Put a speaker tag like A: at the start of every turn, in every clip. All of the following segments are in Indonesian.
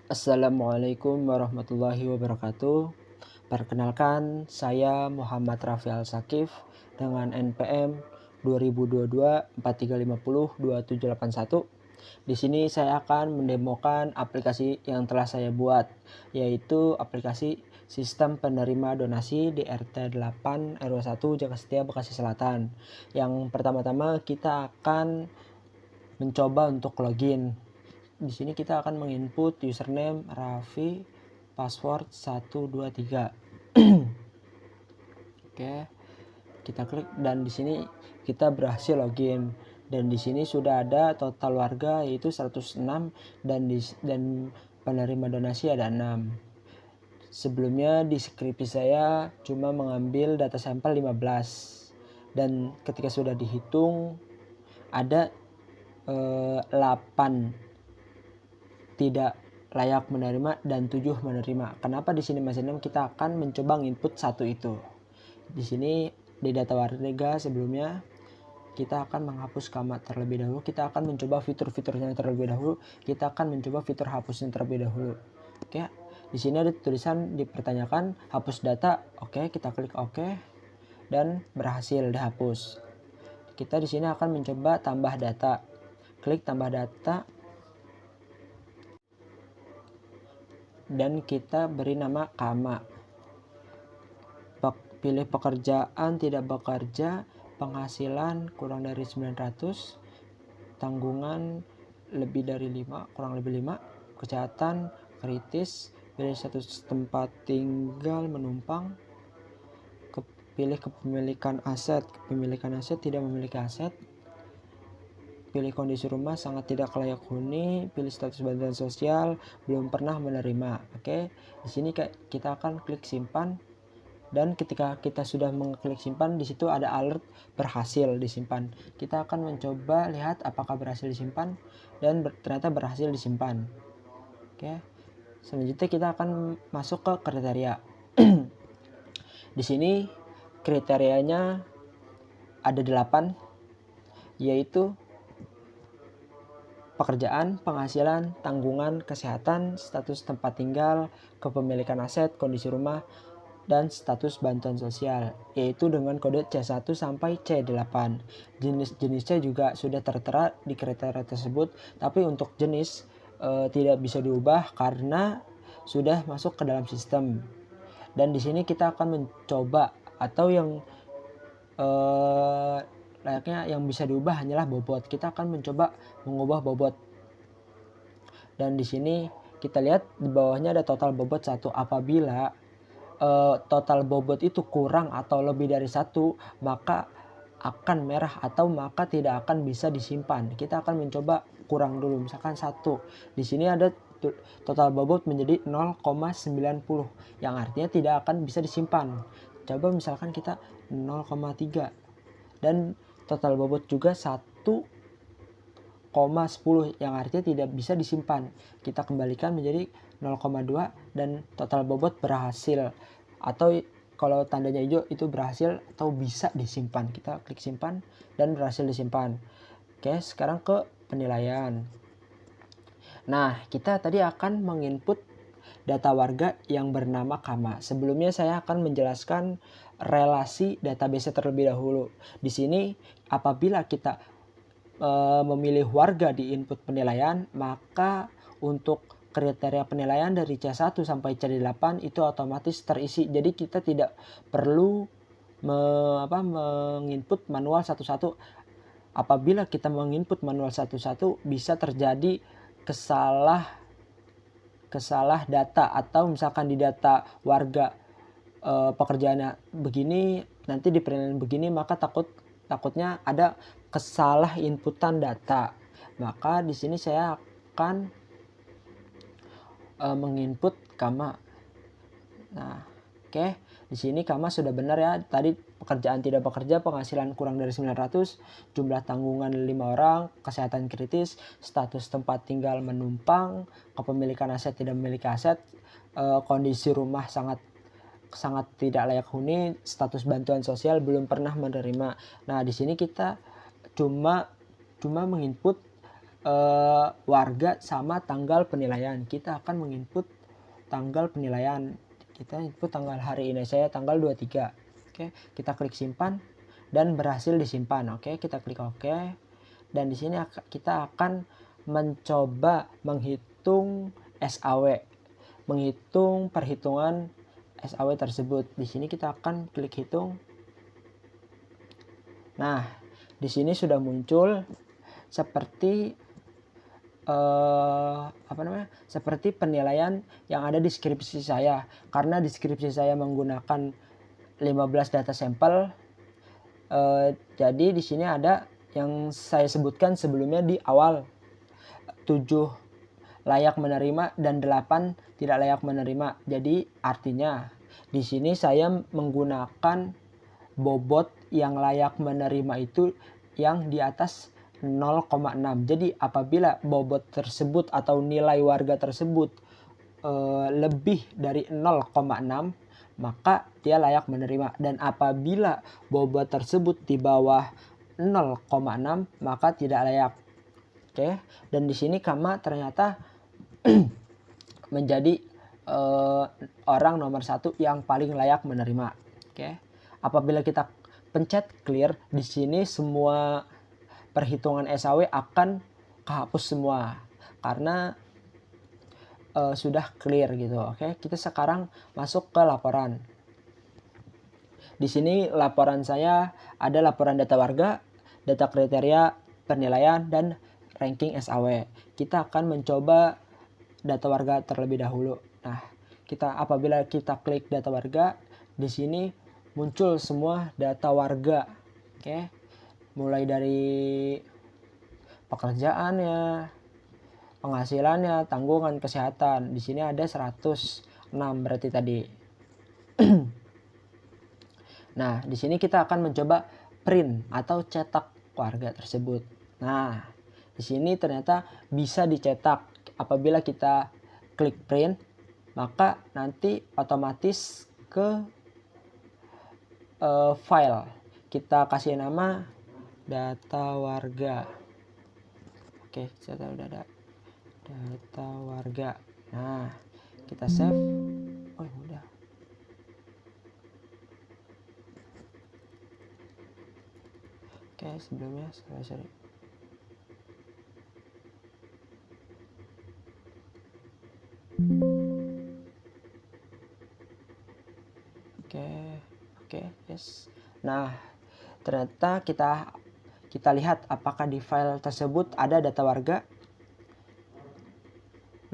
A: Assalamualaikum warahmatullahi wabarakatuh. Perkenalkan, saya Muhammad Rafial Sakif dengan NPM 2022 4350 2781. Di sini saya akan mendemokan aplikasi yang telah saya buat, yaitu aplikasi Sistem Penerima Donasi di RT 8 RW 1 Jakastia, Bekasi Selatan. Yang pertama-tama kita akan mencoba untuk login. Di sini kita akan menginput username Raffi, password 123. Oke, kita klik dan di sini kita berhasil login. Dan di sini sudah ada total warga yaitu 106 dan penerima donasi ada 6. Sebelumnya di skripsi saya cuma mengambil data sampel 15. Dan ketika sudah dihitung ada 8 tidak layak menerima dan 7 menerima. Kenapa di sini masih 6? Kita akan mencoba input satu itu. Di sini di data warga sebelumnya kita akan menghapus kama terlebih dahulu. Kita akan mencoba fitur-fiturnya terlebih dahulu. Kita akan mencoba fitur hapusnya terlebih dahulu. Oke. Di sini ada tulisan dipertanyakan hapus data. Oke, kita klik oke dan berhasil dihapus. Kita di sini akan mencoba tambah data. Klik tambah data. Dan kita beri nama kama. Pilih pekerjaan tidak bekerja, penghasilan kurang dari 900, tanggungan lebih dari 5, kurang lebih 5, kesehatan kritis, pilih status tempat tinggal menumpang, pilih kepemilikan aset, tidak memiliki aset, pilih kondisi rumah sangat tidak layak huni, pilih status bantuan sosial, belum pernah menerima. Oke, di sini kita akan klik simpan. Dan ketika kita sudah mengklik simpan, di situ ada alert berhasil disimpan. Kita akan mencoba lihat apakah berhasil disimpan dan ternyata berhasil disimpan. Oke. Selanjutnya kita akan masuk ke kriteria. Di sini kriterianya ada 8, yaitu pekerjaan, penghasilan, tanggungan, kesehatan, status tempat tinggal, kepemilikan aset, kondisi rumah, dan status bantuan sosial, yaitu dengan kode C1 sampai C8. Jenis-jenisnya juga sudah tertera di kriteria tersebut, tapi untuk jenis tidak bisa diubah karena sudah masuk ke dalam sistem. Dan di sini kita akan mencoba atau yang layaknya yang bisa diubah hanyalah bobot. Kita akan mencoba mengubah bobot. Dan di sini kita lihat di bawahnya ada total bobot 1. Apabila total bobot itu kurang atau lebih dari 1, maka akan merah atau maka tidak akan bisa disimpan. Kita akan mencoba kurang dulu, misalkan 1. Di sini ada total bobot menjadi 0,90 yang artinya tidak akan bisa disimpan. Coba misalkan kita 0,3 dan total bobot juga 1,10 yang artinya tidak bisa disimpan. Kita kembalikan menjadi 0,2 dan total bobot berhasil, atau kalau tandanya hijau itu berhasil atau bisa disimpan. Kita klik simpan dan berhasil disimpan. Oke, sekarang ke penilaian. Nah, kita tadi akan menginput data warga yang bernama kama. Sebelumnya saya akan menjelaskan relasi database terlebih dahulu. Di sini apabila kita memilih warga di input penilaian, maka untuk kriteria penilaian dari C1 sampai C8 itu otomatis terisi. Jadi kita tidak perlu menginput manual satu-satu. Apabila kita menginput manual satu-satu bisa terjadi kesalah data, atau misalkan di data warga pekerjaannya begini, nanti di penilaian begini, maka takutnya ada kesalah inputan data. Maka di sini saya akan menginput kama. Nah, oke. Di sini kama sudah benar ya. Tadi pekerjaan tidak bekerja, penghasilan kurang dari 900, jumlah tanggungan 5 orang, kesehatan kritis, status tempat tinggal menumpang, kepemilikan aset tidak memiliki aset, kondisi rumah sangat tidak layak huni, status bantuan sosial belum pernah menerima. Nah, di sini kita cuma menginput warga sama tanggal penilaian. Kita akan menginput tanggal penilaian. Kita input tanggal hari ini, saya tanggal 23. Oke, kita klik simpan dan berhasil disimpan. Oke, kita klik OK. Dan di sini kita akan mencoba menghitung SAW, menghitung perhitungan SAW tersebut. Di sini kita akan klik hitung. Nah, di sini sudah muncul seperti seperti penilaian yang ada di skripsi saya. Karena di skripsi saya menggunakan 15 data sampel, jadi di sini ada yang saya sebutkan sebelumnya di awal, 7 layak menerima dan 8 tidak layak menerima. Jadi artinya di sini saya menggunakan bobot yang layak menerima itu yang di atas 0,6. Jadi apabila bobot tersebut atau nilai warga tersebut lebih dari 0,6, maka dia layak menerima. Dan apabila bobot tersebut di bawah 0,6, maka tidak layak. Oke, dan di sini Kama ternyata menjadi orang nomor 1 yang paling layak menerima. Oke, apabila kita pencet clear, di sini semua perhitungan SAW akan kehapus semua karena sudah clear gitu. Oke, kita sekarang masuk ke laporan. Di sini laporan saya ada laporan data warga, data kriteria, penilaian, dan ranking SAW. Kita akan mencoba data warga terlebih dahulu. Nah, apabila kita klik data warga, di sini muncul semua data warga. Oke, mulai dari pekerjaannya, penghasilannya, tanggungan kesehatan. Di sini ada 106 berarti tadi. Nah, di sini kita akan mencoba print atau cetak warga tersebut. Nah, di sini ternyata bisa dicetak. Apabila kita klik print, maka nanti otomatis ke file. Kita kasih nama data warga. Oke, kita udah ada data warga. Nah, kita save. Oh, udah. Oke, sebelumnya sorry. Oke, yes. Nah, ternyata kita lihat apakah di file tersebut ada data warga.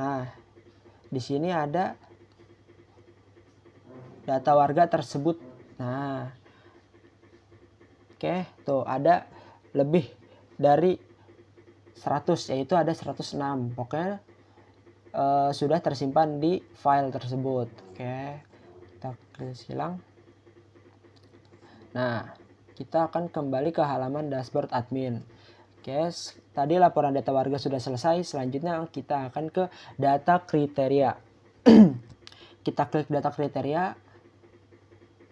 A: Nah, di sini ada data warga tersebut. Nah, oke, tuh ada lebih dari 100, yaitu ada 106. Pokoknya sudah tersimpan di file tersebut. Oke, kita klik silang. Nah, kita akan kembali ke halaman dashboard admin. Oke, tadi laporan data warga sudah selesai. Selanjutnya kita akan ke data kriteria. Kita klik data kriteria.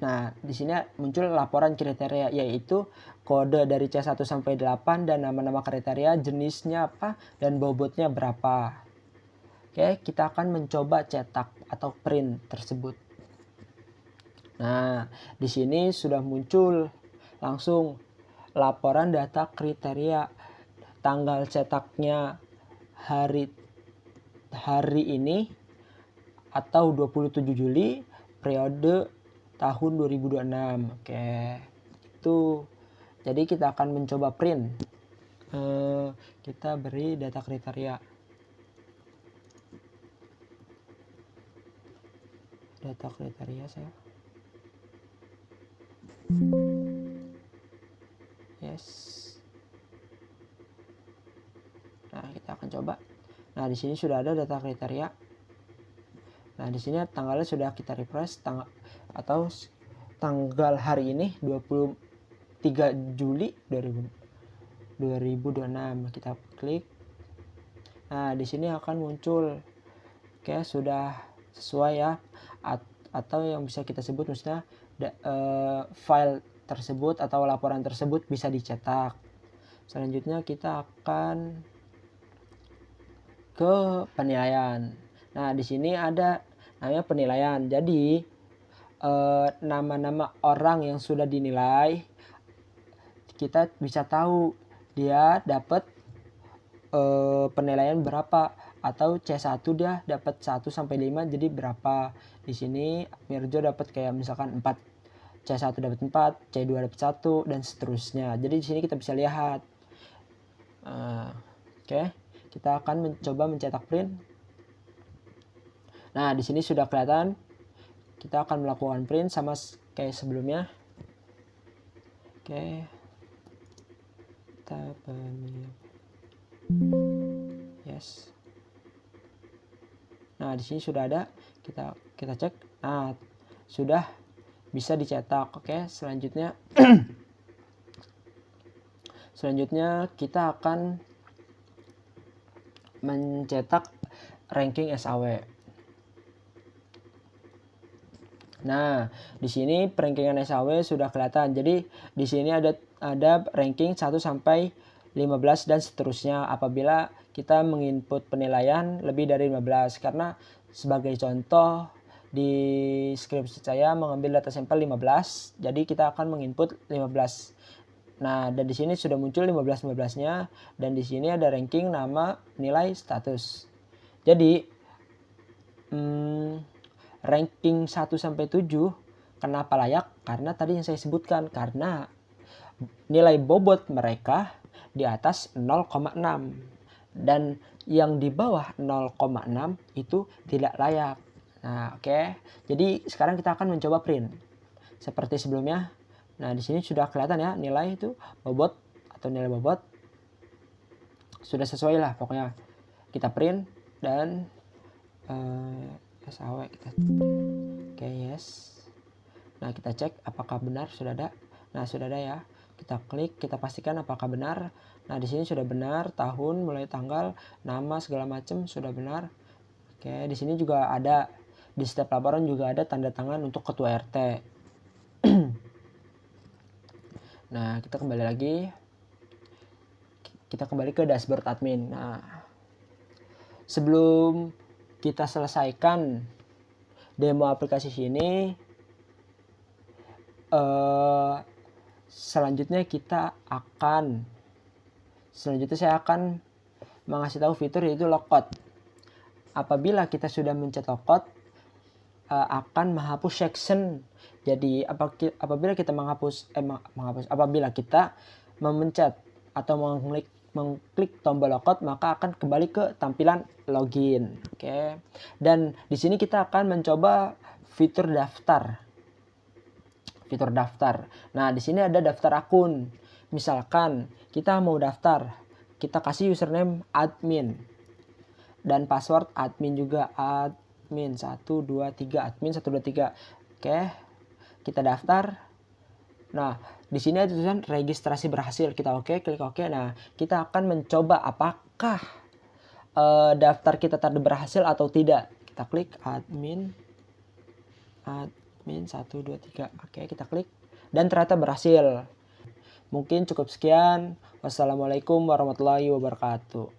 A: Nah, di sini muncul laporan kriteria, yaitu kode dari C1 sampai 8 dan nama-nama kriteria, jenisnya apa, dan bobotnya berapa. Oke, kita akan mencoba cetak atau print tersebut. Nah, di sini sudah muncul langsung laporan data kriteria, tanggal cetaknya hari ini atau 27 Juli, periode tahun 2026. Oke, itu. Jadi kita akan mencoba print. Kita beri data kriteria. Data kriteria saya. Yes. Nah, kita akan coba. Nah, di sini sudah ada data kriteria. Nah, di sini tanggalnya sudah kita refresh, tanggal hari ini 23 Juli 2026. Kita klik. Nah, di sini akan muncul. Oke, sudah sesuai ya. Atau yang bisa kita sebut misalnya file tersebut atau laporan tersebut bisa dicetak. Selanjutnya kita akan ke penilaian. Nah, di sini ada namanya penilaian. Jadi nama-nama orang yang sudah dinilai, kita bisa tahu dia dapat penilaian berapa, atau C1 dia dapat 1 sampai 5 jadi berapa. Di sini Mirjo dapat kayak misalkan 4, C1 dapat 4, C2 dapat 1 dan seterusnya. Jadi di sini kita bisa lihat. Oke, kita akan mencoba mencetak print. Nah, di sini sudah kelihatan. Kita akan melakukan print sama kayak sebelumnya. Oke. Kita yes. Nah, di sini sudah ada. Kita cek. Nah, sudah bisa dicetak. Oke, selanjutnya kita akan mencetak ranking SAW. Nah, di sini rankingan SAW sudah kelihatan. Jadi di sini ada ranking 1 sampai 15 dan seterusnya apabila kita menginput penilaian lebih dari 15. Karena sebagai contoh di skripsi saya mengambil data sampel 15, jadi kita akan menginput 15. Nah, dan di sini sudah muncul 15-15-nya, dan di sini ada ranking, nama, nilai, status. Jadi ranking 1 sampai 7 kenapa layak? Karena tadi yang saya sebutkan, karena nilai bobot mereka di atas 0,6 dan yang di bawah 0,6 itu tidak layak. Nah, oke. Jadi sekarang kita akan mencoba print seperti sebelumnya. Nah, di sini sudah kelihatan ya nilai itu bobot atau nilai bobot. Sudah sesuai lah pokoknya. Kita print dan SAW kita. Oke, yes. Nah, kita cek apakah benar sudah ada. Nah, sudah ada ya. Kita klik, kita pastikan apakah benar. Nah, di sini sudah benar, tahun, mulai tanggal, nama segala macam sudah benar. Oke, di sini juga ada, di setiap laporan juga ada tanda tangan untuk ketua RT. Nah, kita kembali lagi. Kita kembali ke dashboard admin. Nah, sebelum kita selesaikan demo aplikasi sini, selanjutnya saya akan mengasih tahu fitur yaitu logcode. Apabila kita sudah mencet logcode, akan menghapus section. Jadi apabila kita apabila kita memencet atau mengklik tombol logcode, maka akan kembali ke tampilan login. Oke. Dan di sini kita akan mencoba fitur daftar. Nah, di sini ada daftar akun. Misalkan kita mau daftar, kita kasih username admin dan password admin juga, admin 123, admin 123. Oke. Kita daftar. Nah, di sini ada tulisan registrasi berhasil. Kita klik oke. Nah, kita akan mencoba apakah daftar kita tadi berhasil atau tidak. Kita klik admin 123. Oke, kita klik dan ternyata berhasil. Mungkin cukup sekian. Wassalamualaikum warahmatullahi wabarakatuh.